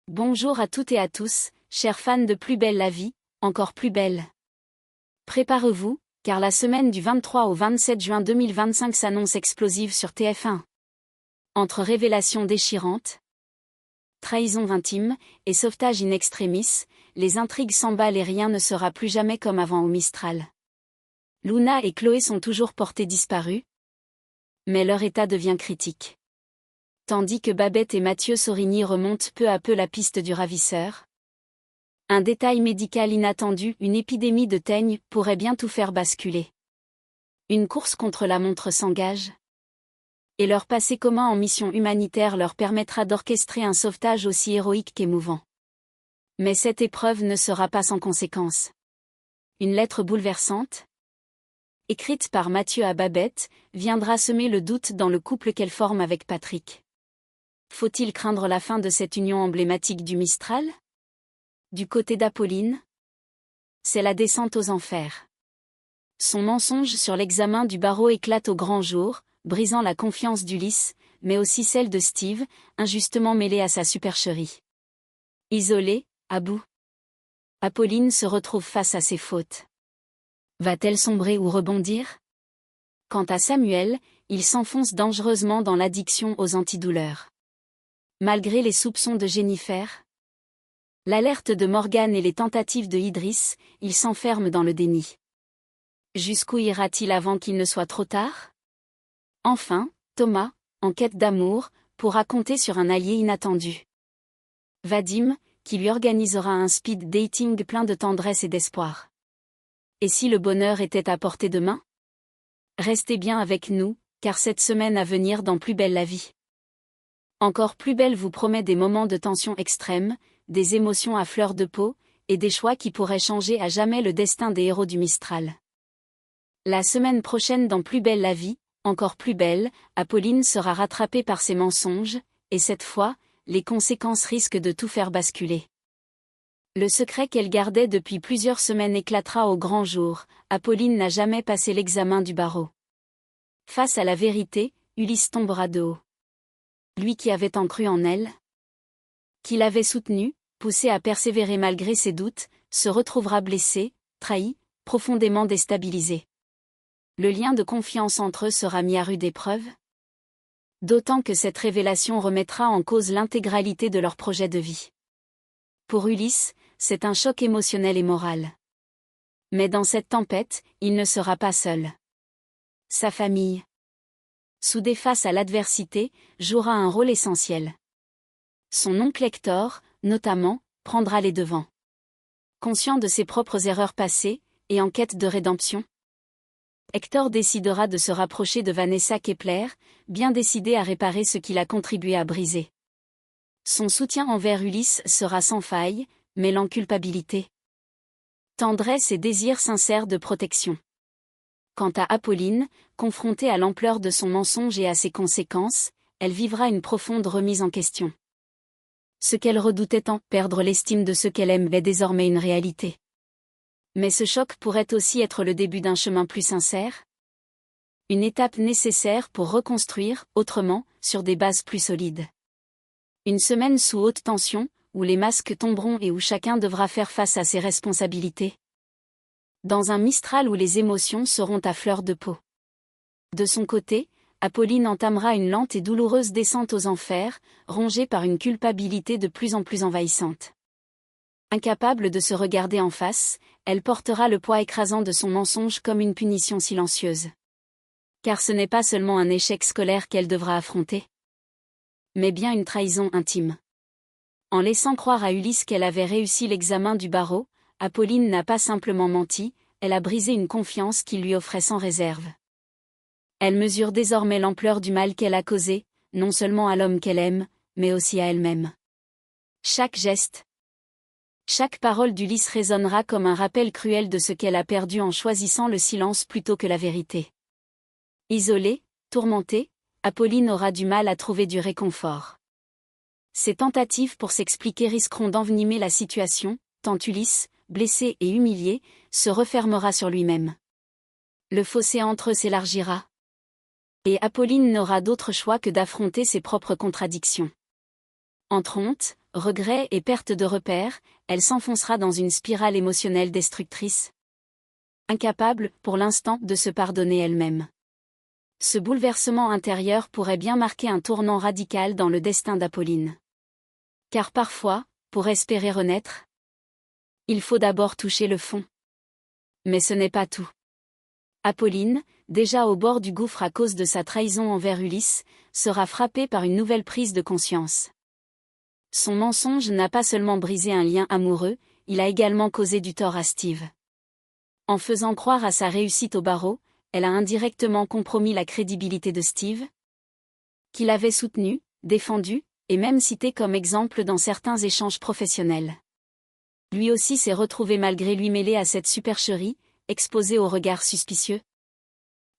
Bonjour à toutes et à tous, chers fans de Plus belle la vie, encore plus belle. Préparez-vous, car la semaine du 23 au 27 juin 2025 s'annonce explosive sur TF1. Entre révélations déchirantes, trahisons intimes et sauvetage in extremis, les intrigues s'emballent et rien ne sera plus jamais comme avant au Mistral. Luna et Chloé sont toujours portées disparues, mais leur état devient critique. Tandis que Babette et Mathieu Sorigny remontent peu à peu la piste du ravisseur. Un détail médical inattendu, une épidémie de teigne, pourrait bien tout faire basculer. Une course contre la montre s'engage. Et leur passé commun en mission humanitaire leur permettra d'orchestrer un sauvetage aussi héroïque qu'émouvant. Mais cette épreuve ne sera pas sans conséquences. Une lettre bouleversante, écrite par Mathieu à Babette, viendra semer le doute dans le couple qu'elle forme avec Patrick. Faut-il craindre la fin de cette union emblématique du Mistral? Du côté d'Apolline, c'est la descente aux enfers. Son mensonge sur l'examen du barreau éclate au grand jour, brisant la confiance d'Ulysse, mais aussi celle de Steve, injustement mêlé à sa supercherie. Isolée, à bout, Apolline se retrouve face à ses fautes. Va-t-elle sombrer ou rebondir? Quant à Samuel, il s'enfonce dangereusement dans l'addiction aux antidouleurs. Malgré les soupçons de Jennifer, l'alerte de Morgan et les tentatives de Idriss, il s'enferme dans le déni. Jusqu'où ira-t-il avant qu'il ne soit trop tard? Enfin, Thomas, en quête d'amour, pourra compter sur un allié inattendu. Vadim, qui lui organisera un speed dating plein de tendresse et d'espoir. Et si le bonheur était à portée de main? Restez bien avec nous, car cette semaine à venir dans Plus belle la vie. Encore plus belle vous promet des moments de tension extrême, des émotions à fleur de peau, et des choix qui pourraient changer à jamais le destin des héros du Mistral. La semaine prochaine dans Plus belle la vie, encore plus belle, Apolline sera rattrapée par ses mensonges, et cette fois, les conséquences risquent de tout faire basculer. Le secret qu'elle gardait depuis plusieurs semaines éclatera au grand jour, Apolline n'a jamais passé l'examen du barreau. Face à la vérité, Ulysse tombera de haut. Lui qui avait tant cru en elle, qui l'avait soutenue, poussée à persévérer malgré ses doutes, se retrouvera blessé, trahi, profondément déstabilisé. Le lien de confiance entre eux sera mis à rude épreuve. D'autant que cette révélation remettra en cause l'intégralité de leur projet de vie. Pour Ulysse, c'est un choc émotionnel et moral. Mais dans cette tempête, il ne sera pas seul. Sa famille, soudée face à l'adversité, jouera un rôle essentiel. Son oncle Hector, notamment, prendra les devants. Conscient de ses propres erreurs passées, et en quête de rédemption, Hector décidera de se rapprocher de Vanessa Kepler, bien décidé à réparer ce qu'il a contribué à briser. Son soutien envers Ulysse sera sans faille, mêlant culpabilité, tendresse et désir sincère de protection. Quant à Apolline, confrontée à l'ampleur de son mensonge et à ses conséquences, elle vivra une profonde remise en question. Ce qu'elle redoutait tant, perdre l'estime de ceux qu'elle aime, est désormais une réalité. Mais ce choc pourrait aussi être le début d'un chemin plus sincère. Une étape nécessaire pour reconstruire, autrement, sur des bases plus solides. Une semaine sous haute tension, où les masques tomberont et où chacun devra faire face à ses responsabilités. Dans un Mistral où les émotions seront à fleur de peau. De son côté, Apolline entamera une lente et douloureuse descente aux enfers, rongée par une culpabilité de plus en plus envahissante. Incapable de se regarder en face, elle portera le poids écrasant de son mensonge comme une punition silencieuse. Car ce n'est pas seulement un échec scolaire qu'elle devra affronter, mais bien une trahison intime. En laissant croire à Ulysse qu'elle avait réussi l'examen du barreau, Apolline n'a pas simplement menti, elle a brisé une confiance qu'il lui offrait sans réserve. Elle mesure désormais l'ampleur du mal qu'elle a causé, non seulement à l'homme qu'elle aime, mais aussi à elle-même. Chaque geste, chaque parole d'Ulysse résonnera comme un rappel cruel de ce qu'elle a perdu en choisissant le silence plutôt que la vérité. Isolée, tourmentée, Apolline aura du mal à trouver du réconfort. Ses tentatives pour s'expliquer risqueront d'envenimer la situation, tant Ulysse, blessé et humilié, se refermera sur lui-même. Le fossé entre eux s'élargira. Et Apolline n'aura d'autre choix que d'affronter ses propres contradictions. Entre honte, regrets et perte de repères, elle s'enfoncera dans une spirale émotionnelle destructrice. Incapable, pour l'instant, de se pardonner elle-même. Ce bouleversement intérieur pourrait bien marquer un tournant radical dans le destin d'Apolline. Car parfois, pour espérer renaître, il faut d'abord toucher le fond. Mais ce n'est pas tout. Apolline, déjà au bord du gouffre à cause de sa trahison envers Ulysse, sera frappée par une nouvelle prise de conscience. Son mensonge n'a pas seulement brisé un lien amoureux, il a également causé du tort à Steve. En faisant croire à sa réussite au barreau, elle a indirectement compromis la crédibilité de Steve, qu'il avait soutenu, défendu, et même cité comme exemple dans certains échanges professionnels. Lui aussi s'est retrouvé malgré lui mêlé à cette supercherie, exposé aux regards suspicieux,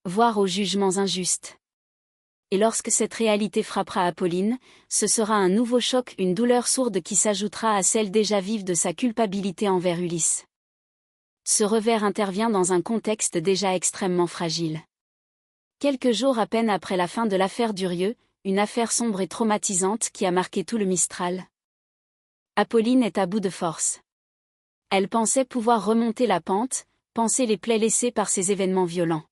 voire aux jugements injustes. Et lorsque cette réalité frappera Apolline, ce sera un nouveau choc, une douleur sourde qui s'ajoutera à celle déjà vive de sa culpabilité envers Ulysse. Ce revers intervient dans un contexte déjà extrêmement fragile. Quelques jours à peine après la fin de l'affaire Durieux, une affaire sombre et traumatisante qui a marqué tout le Mistral. Apolline est à bout de force. Elle pensait pouvoir remonter la pente, panser les plaies laissées par ces événements violents.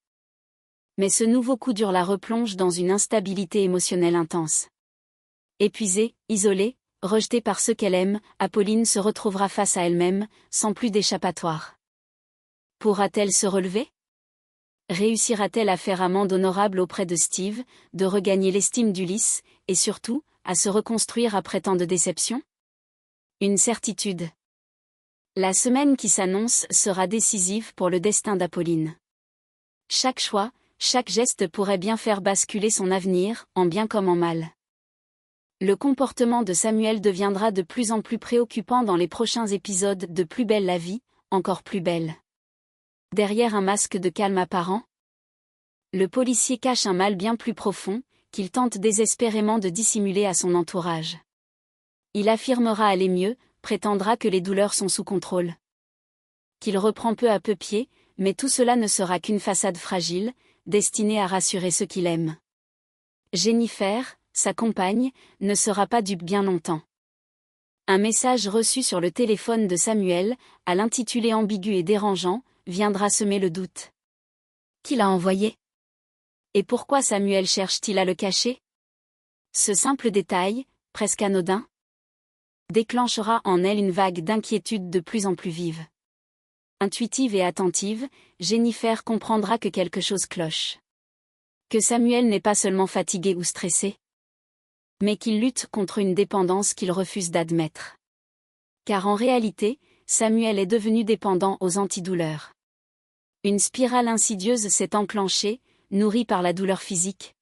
Mais ce nouveau coup dur la replonge dans une instabilité émotionnelle intense. Épuisée, isolée, rejetée par ceux qu'elle aime, Apolline se retrouvera face à elle-même, sans plus d'échappatoire. Pourra-t-elle se relever? Réussira-t-elle à faire amende honorable auprès de Steve, de regagner l'estime d'Ulysse, et surtout, à se reconstruire après tant de déceptions? Une certitude. La semaine qui s'annonce sera décisive pour le destin d'Apolline. Chaque choix, chaque geste pourrait bien faire basculer son avenir, en bien comme en mal. Le comportement de Samuel deviendra de plus en plus préoccupant dans les prochains épisodes de Plus belle la vie, encore plus belle. Derrière un masque de calme apparent, le policier cache un mal bien plus profond, qu'il tente désespérément de dissimuler à son entourage. Il affirmera aller mieux, prétendra que les douleurs sont sous contrôle, qu'il reprend peu à peu pied, mais tout cela ne sera qu'une façade fragile, destinée à rassurer ceux qu'il aime. Jennifer, sa compagne, ne sera pas dupe bien longtemps. Un message reçu sur le téléphone de Samuel, à l'intitulé ambigu et dérangeant, viendra semer le doute. Qui l'a envoyé? Et pourquoi Samuel cherche-t-il à le cacher? Ce simple détail, presque anodin, déclenchera en elle une vague d'inquiétude de plus en plus vive. Intuitive et attentive, Jennifer comprendra que quelque chose cloche. Que Samuel n'est pas seulement fatigué ou stressé, mais qu'il lutte contre une dépendance qu'il refuse d'admettre. Car en réalité, Samuel est devenu dépendant aux antidouleurs. Une spirale insidieuse s'est enclenchée, nourrie par la douleur physique,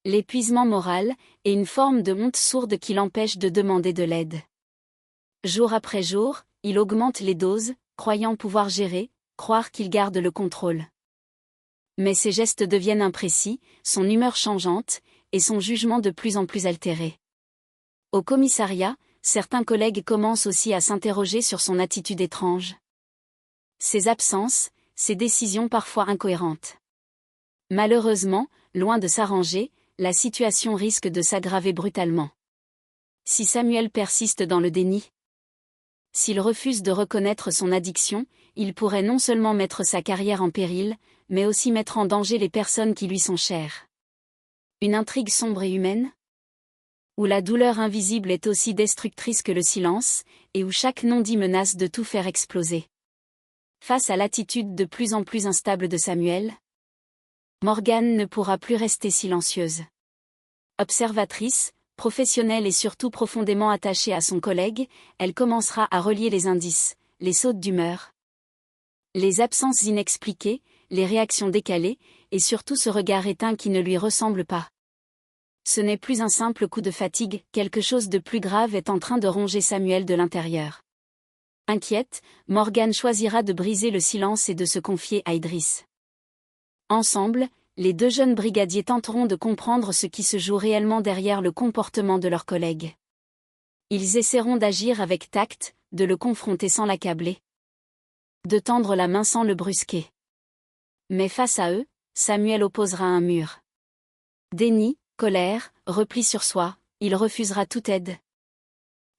l'épuisement moral, et une forme de honte sourde qui l'empêche de demander de l'aide. Jour après jour, il augmente les doses, croyant pouvoir gérer, croire qu'il garde le contrôle. Mais ses gestes deviennent imprécis, son humeur changeante, et son jugement de plus en plus altéré. Au commissariat, certains collègues commencent aussi à s'interroger sur son attitude étrange. Ses absences, ses décisions parfois incohérentes. Malheureusement, loin de s'arranger, la situation risque de s'aggraver brutalement. Si Samuel persiste dans le déni, s'il refuse de reconnaître son addiction, il pourrait non seulement mettre sa carrière en péril, mais aussi mettre en danger les personnes qui lui sont chères. Une intrigue sombre et humaine, où la douleur invisible est aussi destructrice que le silence, et où chaque non-dit menace de tout faire exploser. Face à l'attitude de plus en plus instable de Samuel, Morgane ne pourra plus rester silencieuse. Observatrice, professionnelle et surtout profondément attachée à son collègue, elle commencera à relier les indices, les sautes d'humeur, les absences inexpliquées, les réactions décalées, et surtout ce regard éteint qui ne lui ressemble pas. Ce n'est plus un simple coup de fatigue, quelque chose de plus grave est en train de ronger Samuel de l'intérieur. Inquiète, Morgane choisira de briser le silence et de se confier à Idriss. Ensemble, les deux jeunes brigadiers tenteront de comprendre ce qui se joue réellement derrière le comportement de leurs collègues. Ils essaieront d'agir avec tact, de le confronter sans l'accabler, de tendre la main sans le brusquer. Mais face à eux, Samuel opposera un mur. Déni, colère, repli sur soi, il refusera toute aide.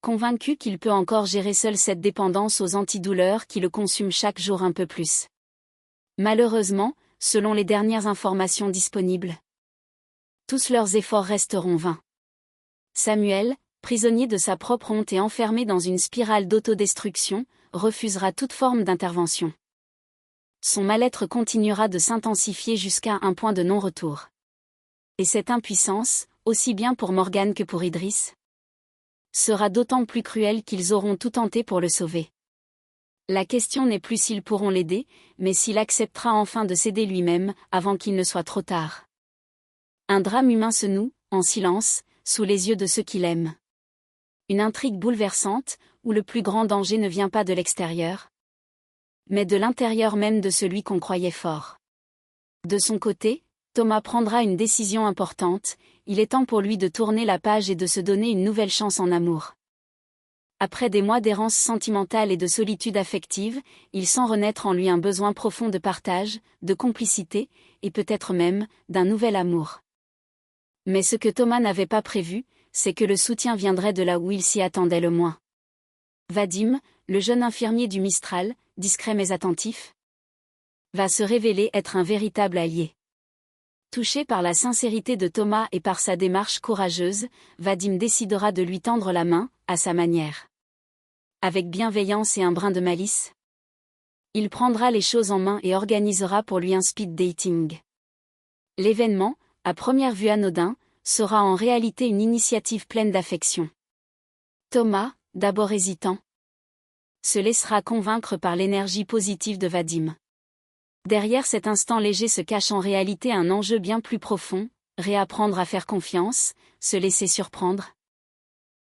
convaincu qu'il peut encore gérer seul cette dépendance aux antidouleurs qui le consument chaque jour un peu plus. Malheureusement, selon les dernières informations disponibles, tous leurs efforts resteront vains. Samuel, prisonnier de sa propre honte et enfermé dans une spirale d'autodestruction, refusera toute forme d'intervention. Son mal-être continuera de s'intensifier jusqu'à un point de non-retour. Et cette impuissance, aussi bien pour Morgan que pour Idriss, sera d'autant plus cruelle qu'ils auront tout tenté pour le sauver. La question n'est plus s'ils pourront l'aider, mais s'il acceptera enfin de céder lui-même, avant qu'il ne soit trop tard. Un drame humain se noue, en silence, sous les yeux de ceux qui l'aiment. Une intrigue bouleversante, où le plus grand danger ne vient pas de l'extérieur, mais de l'intérieur même de celui qu'on croyait fort. De son côté, Thomas prendra une décision importante, il est temps pour lui de tourner la page et de se donner une nouvelle chance en amour. Après des mois d'errance sentimentale et de solitude affective, il sent renaître en lui un besoin profond de partage, de complicité, et peut-être même, d'un nouvel amour. Mais ce que Thomas n'avait pas prévu, c'est que le soutien viendrait de là où il s'y attendait le moins. Vadim, le jeune infirmier du Mistral, discret mais attentif, va se révéler être un véritable allié. Touché par la sincérité de Thomas et par sa démarche courageuse, Vadim décidera de lui tendre la main, à sa manière. Avec bienveillance et un brin de malice, il prendra les choses en main et organisera pour lui un speed dating. L'événement, à première vue anodin, sera en réalité une initiative pleine d'affection. Thomas, d'abord hésitant, se laissera convaincre par l'énergie positive de Vadim. Derrière cet instant léger se cache en réalité un enjeu bien plus profond, réapprendre à faire confiance, se laisser surprendre,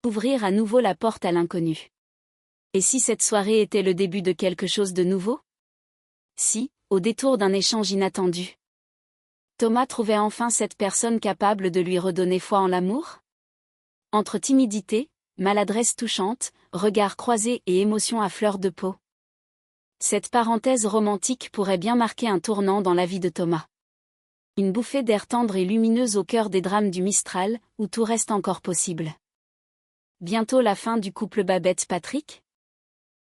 ouvrir à nouveau la porte à l'inconnu. Et si cette soirée était le début de quelque chose de nouveau? Si, au détour d'un échange inattendu, Thomas trouvait enfin cette personne capable de lui redonner foi en l'amour? Entre timidité, maladresse touchante, regards croisés et émotion à fleur de peau, cette parenthèse romantique pourrait bien marquer un tournant dans la vie de Thomas. Une bouffée d'air tendre et lumineuse au cœur des drames du Mistral, où tout reste encore possible. Bientôt la fin du couple Babette-Patrick?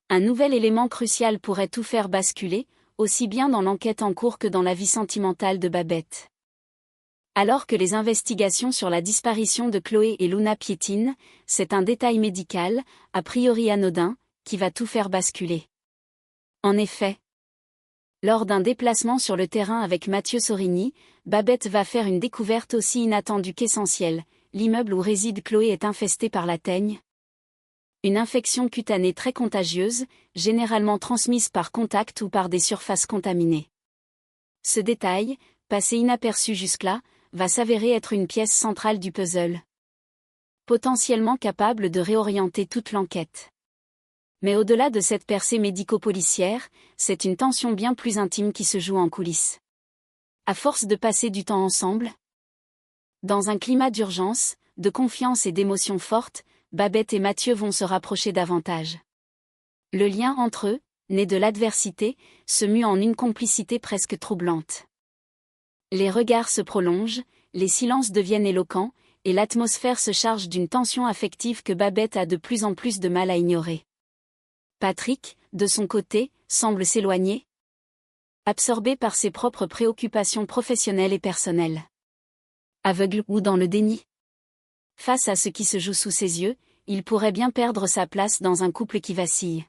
Un nouvel élément crucial pourrait tout faire basculer, aussi bien dans l'enquête en cours que dans la vie sentimentale de Babette. Alors que les investigations sur la disparition de Chloé et Luna piétinent, c'est un détail médical, a priori anodin, qui va tout faire basculer. En effet, lors d'un déplacement sur le terrain avec Mathieu Sorigny, Babette va faire une découverte aussi inattendue qu'essentielle, l'immeuble où réside Chloé est infesté par la teigne. Une infection cutanée très contagieuse, généralement transmise par contact ou par des surfaces contaminées. Ce détail, passé inaperçu jusque-là, va s'avérer être une pièce centrale du puzzle, potentiellement capable de réorienter toute l'enquête. Mais au-delà de cette percée médico-policière, c'est une tension bien plus intime qui se joue en coulisses. À force de passer du temps ensemble, dans un climat d'urgence, de confiance et d'émotions fortes, Babette et Mathieu vont se rapprocher davantage. Le lien entre eux, né de l'adversité, se mue en une complicité presque troublante. Les regards se prolongent, les silences deviennent éloquents, et l'atmosphère se charge d'une tension affective que Babette a de plus en plus de mal à ignorer. Patrick, de son côté, semble s'éloigner, absorbé par ses propres préoccupations professionnelles et personnelles. Aveugle ou dans le déni. Face à ce qui se joue sous ses yeux, il pourrait bien perdre sa place dans un couple qui vacille.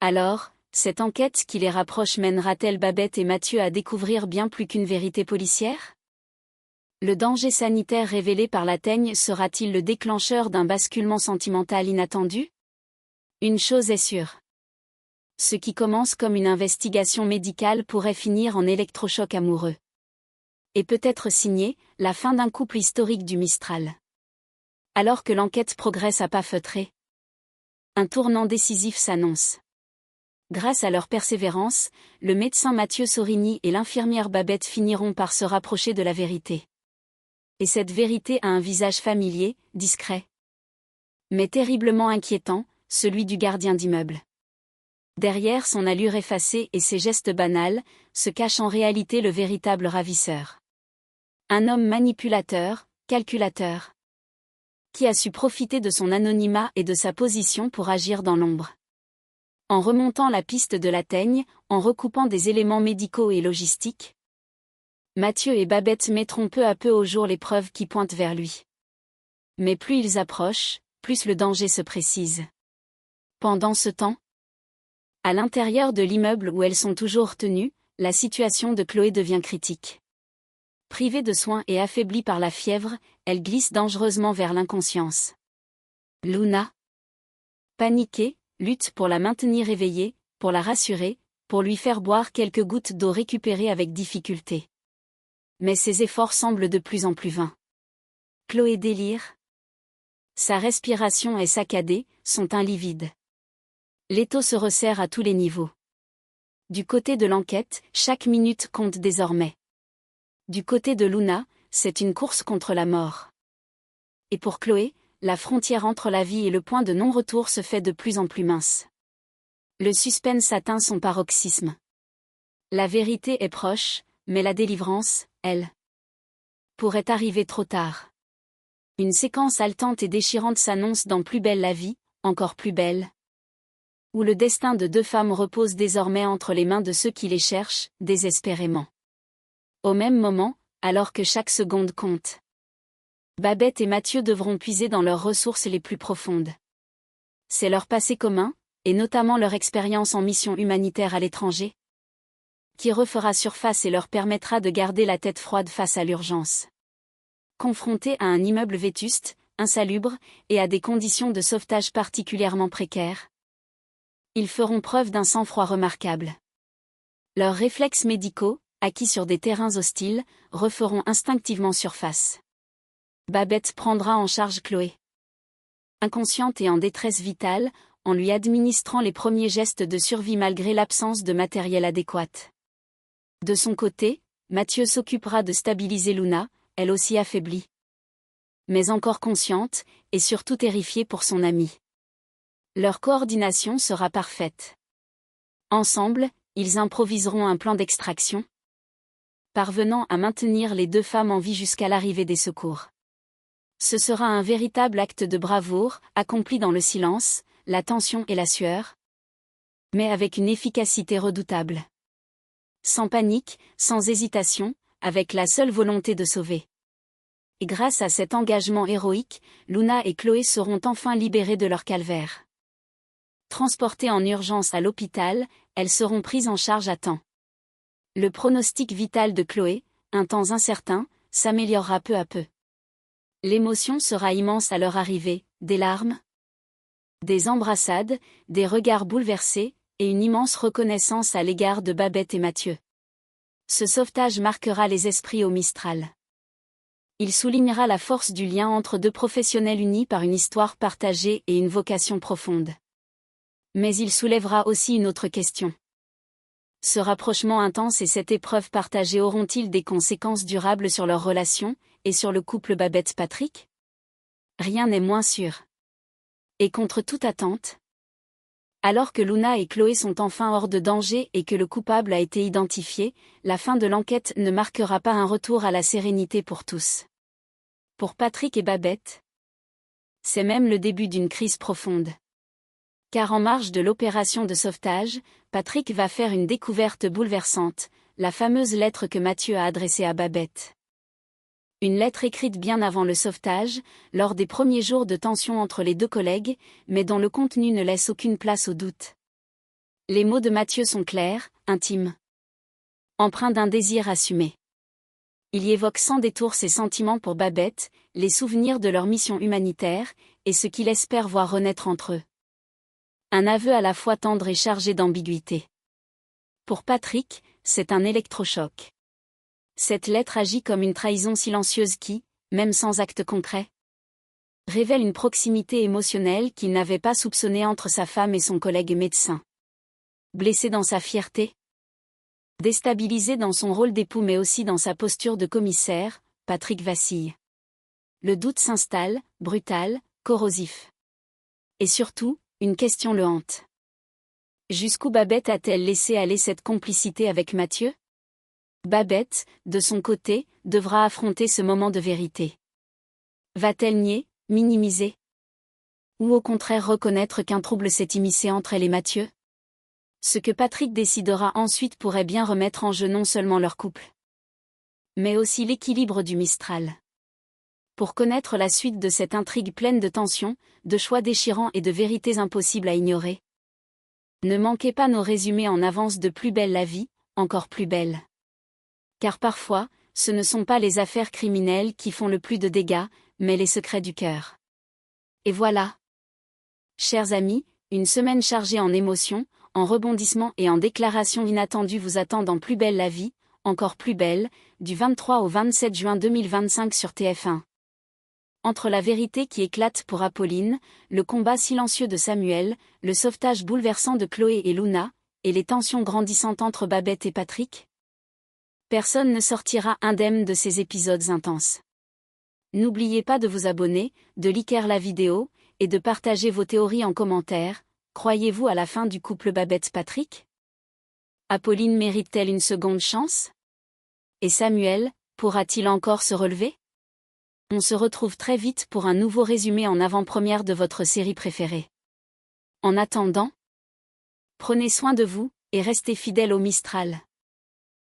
Alors, cette enquête qui les rapproche mènera-t-elle Babette et Mathieu à découvrir bien plus qu'une vérité policière? Le danger sanitaire révélé par la teigne sera-t-il le déclencheur d'un basculement sentimental inattendu? Une chose est sûre. Ce qui commence comme une investigation médicale pourrait finir en électrochoc amoureux. Et peut-être signer la fin d'un couple historique du Mistral. Alors que l'enquête progresse à pas feutrés, un tournant décisif s'annonce. Grâce à leur persévérance, le médecin Mathieu Sorigny et l'infirmière Babette finiront par se rapprocher de la vérité. Et cette vérité a un visage familier, discret, mais terriblement inquiétant, celui du gardien d'immeuble. Derrière son allure effacée et ses gestes banals, se cache en réalité le véritable ravisseur. Un homme manipulateur, calculateur, qui a su profiter de son anonymat et de sa position pour agir dans l'ombre. En remontant la piste de la teigne, en recoupant des éléments médicaux et logistiques, Mathieu et Babette mettront peu à peu au jour les preuves qui pointent vers lui. Mais plus ils approchent, plus le danger se précise. Pendant ce temps, à l'intérieur de l'immeuble où elles sont toujours tenues, la situation de Chloé devient critique. Privée de soins et affaiblie par la fièvre, elle glisse dangereusement vers l'inconscience. Luna, paniquée, lutte pour la maintenir éveillée, pour la rassurer, pour lui faire boire quelques gouttes d'eau récupérées avec difficulté. Mais ses efforts semblent de plus en plus vains. Chloé délire. Sa respiration est saccadée, son teint livide. L'étau se resserre à tous les niveaux. Du côté de l'enquête, chaque minute compte désormais. Du côté de Luna, c'est une course contre la mort. Et pour Chloé, la frontière entre la vie et le point de non-retour se fait de plus en plus mince. Le suspense atteint son paroxysme. La vérité est proche, mais la délivrance, elle, pourrait arriver trop tard. Une séquence haletante et déchirante s'annonce dans Plus belle la vie, encore plus belle, où le destin de deux femmes repose désormais entre les mains de ceux qui les cherchent, désespérément. Au même moment, alors que chaque seconde compte, Babette et Mathieu devront puiser dans leurs ressources les plus profondes. C'est leur passé commun, et notamment leur expérience en mission humanitaire à l'étranger, qui refera surface et leur permettra de garder la tête froide face à l'urgence. Confrontés à un immeuble vétuste, insalubre, et à des conditions de sauvetage particulièrement précaires, ils feront preuve d'un sang-froid remarquable. Leurs réflexes médicaux, acquis sur des terrains hostiles, referont instinctivement surface. Babette prendra en charge Chloé. Inconsciente et en détresse vitale, en lui administrant les premiers gestes de survie malgré l'absence de matériel adéquat. De son côté, Mathieu s'occupera de stabiliser Luna, elle aussi affaiblie, mais encore consciente, et surtout terrifiée pour son amie. Leur coordination sera parfaite. Ensemble, ils improviseront un plan d'extraction, parvenant à maintenir les deux femmes en vie jusqu'à l'arrivée des secours. Ce sera un véritable acte de bravoure, accompli dans le silence, la tension et la sueur, mais avec une efficacité redoutable. Sans panique, sans hésitation, avec la seule volonté de sauver. Et grâce à cet engagement héroïque, Luna et Chloé seront enfin libérées de leur calvaire. Transportées en urgence à l'hôpital, elles seront prises en charge à temps. Le pronostic vital de Chloé, un temps incertain, s'améliorera peu à peu. L'émotion sera immense à leur arrivée, des larmes, des embrassades, des regards bouleversés, et une immense reconnaissance à l'égard de Babette et Mathieu. Ce sauvetage marquera les esprits au Mistral. Il soulignera la force du lien entre deux professionnels unis par une histoire partagée et une vocation profonde. Mais il soulèvera aussi une autre question. Ce rapprochement intense et cette épreuve partagée auront-ils des conséquences durables sur leur relation, et sur le couple Babette-Patrick? Rien n'est moins sûr. Et contre toute attente, alors que Luna et Chloé sont enfin hors de danger et que le coupable a été identifié, la fin de l'enquête ne marquera pas un retour à la sérénité pour tous. Pour Patrick et Babette, c'est même le début d'une crise profonde. Car en marge de l'opération de sauvetage, Patrick va faire une découverte bouleversante, la fameuse lettre que Mathieu a adressée à Babette. Une lettre écrite bien avant le sauvetage, lors des premiers jours de tension entre les deux collègues, mais dont le contenu ne laisse aucune place au doute. Les mots de Mathieu sont clairs, intimes, empreints d'un désir assumé. Il y évoque sans détour ses sentiments pour Babette, les souvenirs de leur mission humanitaire, et ce qu'il espère voir renaître entre eux. Un aveu à la fois tendre et chargé d'ambiguïté. Pour Patrick, c'est un électrochoc. Cette lettre agit comme une trahison silencieuse qui, même sans acte concret, révèle une proximité émotionnelle qu'il n'avait pas soupçonnée entre sa femme et son collègue médecin. Blessé dans sa fierté, déstabilisé dans son rôle d'époux mais aussi dans sa posture de commissaire, Patrick vacille. Le doute s'installe, brutal, corrosif. Et surtout, une question le hante. Jusqu'où Babette a-t-elle laissé aller cette complicité avec Mathieu? Babette, de son côté, devra affronter ce moment de vérité. Va-t-elle nier, Minimiser? Ou au contraire reconnaître qu'un trouble s'est immiscé entre elle et Mathieu? Ce que Patrick décidera ensuite pourrait bien remettre en jeu non seulement leur couple, mais aussi l'équilibre du Mistral. Pour connaître la suite de cette intrigue pleine de tensions, de choix déchirants et de vérités impossibles à ignorer, ne manquez pas nos résumés en avance de Plus belle la vie, encore plus belle. Car parfois, ce ne sont pas les affaires criminelles qui font le plus de dégâts, mais les secrets du cœur. Et voilà. Chers amis, une semaine chargée en émotions, en rebondissements et en déclarations inattendues vous attend dans Plus belle la vie, encore plus belle, du 23 au 27 juin 2025 sur TF1. Entre la vérité qui éclate pour Apolline, le combat silencieux de Samuel, le sauvetage bouleversant de Chloé et Luna, et les tensions grandissantes entre Babette et Patrick, personne ne sortira indemne de ces épisodes intenses. N'oubliez pas de vous abonner, de liker la vidéo, et de partager vos théories en commentaire. Croyez-vous à la fin du couple Babette-Patrick? Apolline mérite-t-elle une seconde chance? Et Samuel, pourra-t-il encore se relever? On se retrouve très vite pour un nouveau résumé en avant-première de votre série préférée. En attendant, prenez soin de vous, et restez fidèles au Mistral.